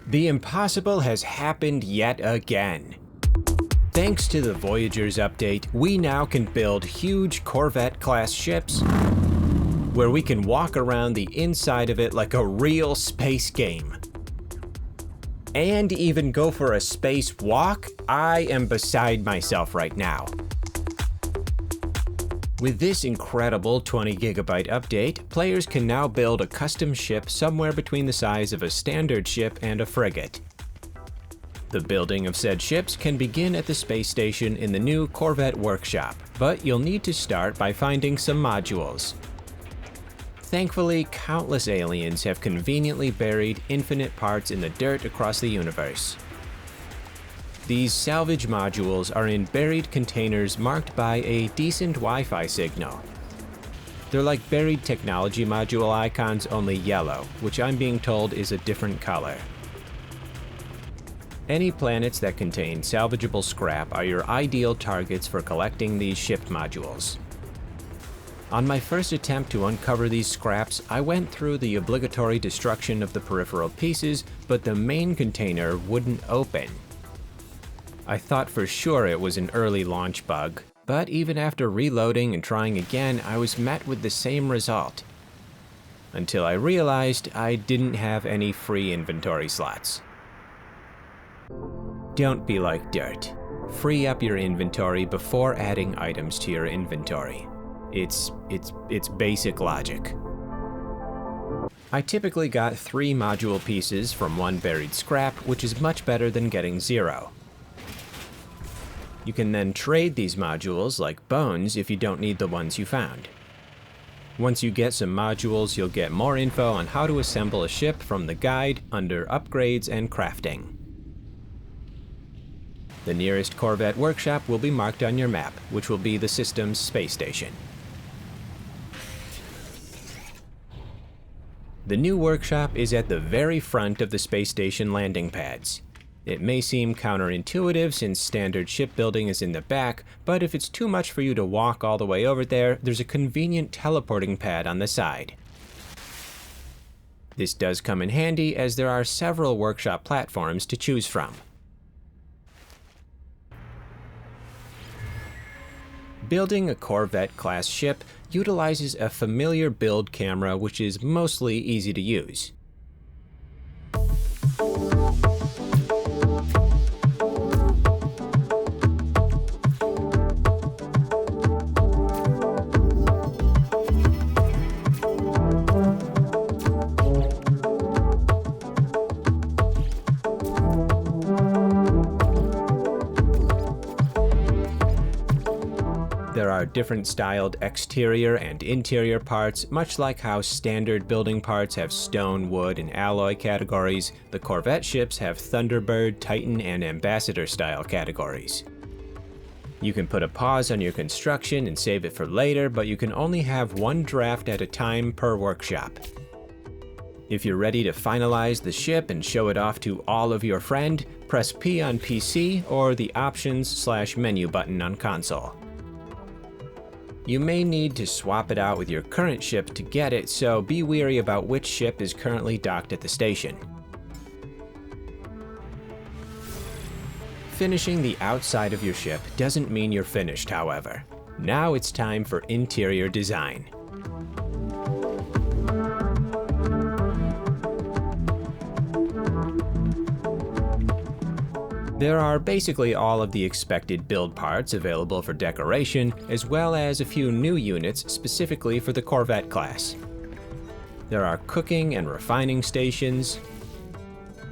The impossible has happened yet again. Thanks to the Voyagers update, we now can build huge Corvette-class ships where we can walk around the inside of it like a real space game. And even go for a space walk? I am beside myself right now. With this incredible 20GB update, players can now build a custom ship somewhere between the size of a standard ship and a frigate. The building of said ships can begin at the space station in the new Corvette workshop, but you'll need to start by finding some modules. Thankfully, countless aliens have conveniently buried infinite parts in the dirt across the universe. These salvage modules are in buried containers marked by a decent Wi-Fi signal. They're like buried technology module icons, only yellow, which I'm being told is a different color. Any planets that contain salvageable scrap are your ideal targets for collecting these ship modules. On my first attempt to uncover these scraps, I went through the obligatory destruction of the peripheral pieces, but the main container wouldn't open. I thought for sure it was an early launch bug, but even after reloading and trying again, I was met with the same result. Until I realized I didn't have any free inventory slots. Don't be like dirt. Free up your inventory before adding items to your inventory. It's basic logic. I typically got 3 module pieces from 1 buried scrap, which is much better than getting 0. You can then trade these modules like bones if you don't need the ones you found. Once you get some modules, you'll get more info on how to assemble a ship from the guide under Upgrades and Crafting. The nearest Corvette workshop will be marked on your map, which will be the system's space station. The new workshop is at the very front of the space station landing pads. It may seem counterintuitive since standard shipbuilding is in the back, but if it's too much for you to walk all the way over there, there's a convenient teleporting pad on the side. This does come in handy as there are several workshop platforms to choose from. Building a Corvette-class ship utilizes a familiar build camera which is mostly easy to use. There are different styled exterior and interior parts, much like how standard building parts have stone, wood, and alloy categories. The Corvette ships have Thunderbird, Titan, and Ambassador style categories. You can put a pause on your construction and save it for later, but you can only have 1 draft at a time per workshop. If you're ready to finalize the ship and show it off to all of your friends, press P on PC or the Options/Menu button on console. You may need to swap it out with your current ship to get it, so be wary about which ship is currently docked at the station. Finishing the outside of your ship doesn't mean you're finished, however. Now it's time for interior design. There are basically all of the expected build parts available for decoration, as well as a few new units specifically for the Corvette class. There are cooking and refining stations,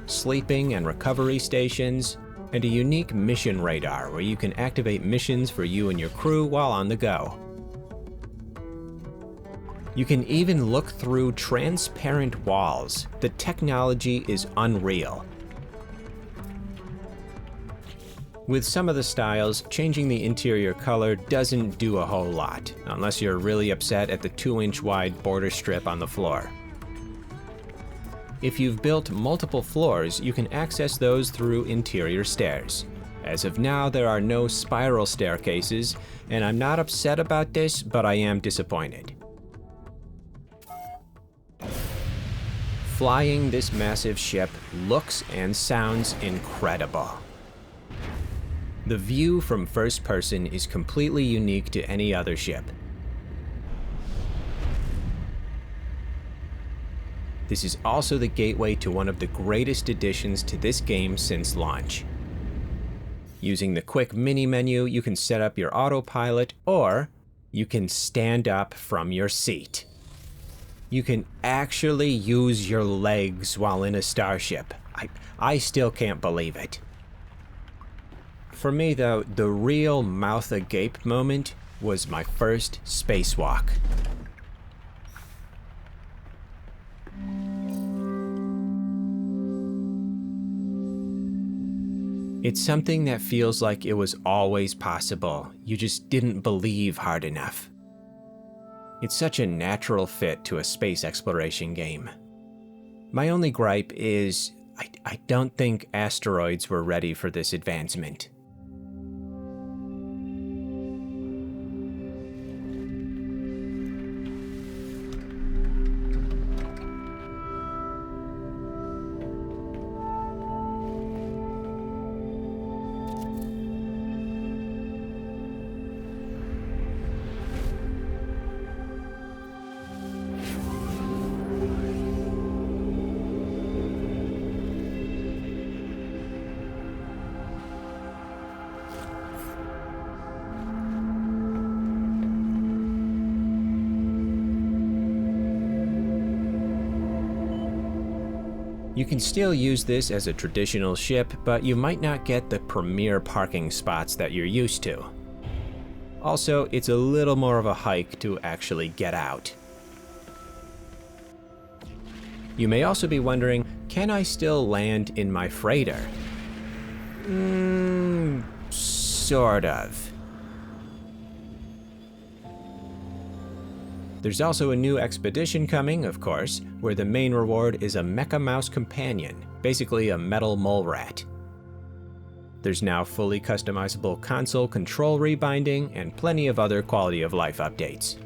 sleeping and recovery stations, and a unique mission radar where you can activate missions for you and your crew while on the go. You can even look through transparent walls. The technology is unreal. With some of the styles, changing the interior color doesn't do a whole lot, unless you're really upset at the 2-inch wide border strip on the floor. If you've built multiple floors, you can access those through interior stairs. As of now, there are no spiral staircases, and I'm not upset about this, but I am disappointed. Flying this massive ship looks and sounds incredible. The view from first person is completely unique to any other ship. This is also the gateway to one of the greatest additions to this game since launch. Using the quick mini menu, you can set up your autopilot, or you can stand up from your seat. You can actually use your legs while in a starship. I still can't believe it. For me though, the real mouth agape moment was my first spacewalk. It's something that feels like it was always possible. You just didn't believe hard enough. It's such a natural fit to a space exploration game. My only gripe is, I don't think asteroids were ready for this advancement. You can still use this as a traditional ship, but you might not get the premier parking spots that you're used to. Also, it's a little more of a hike to actually get out. You may also be wondering, can I still land in my freighter? Sort of. There's also a new expedition coming, of course, where the main reward is a Mecha Mouse companion, basically a metal mole rat. There's now fully customizable console control rebinding and plenty of other quality of life updates.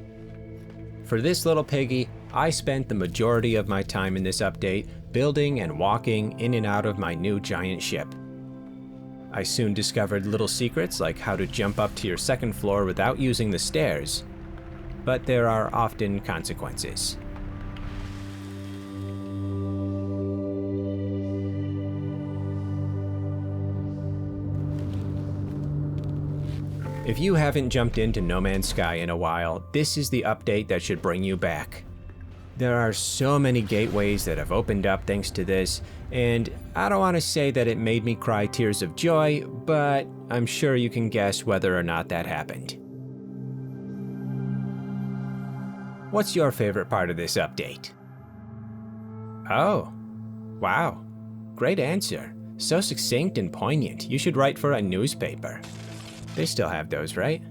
For this little piggy, I spent the majority of my time in this update building and walking in and out of my new giant ship. I soon discovered little secrets like how to jump up to your second floor without using the stairs, but there are often consequences. If you haven't jumped into No Man's Sky in a while, this is the update that should bring you back. There are so many gateways that have opened up thanks to this, and I don't want to say that it made me cry tears of joy, but I'm sure you can guess whether or not that happened. What's your favorite part of this update? Oh, wow. Great answer. So succinct and poignant. You should write for a newspaper. They still have those, right?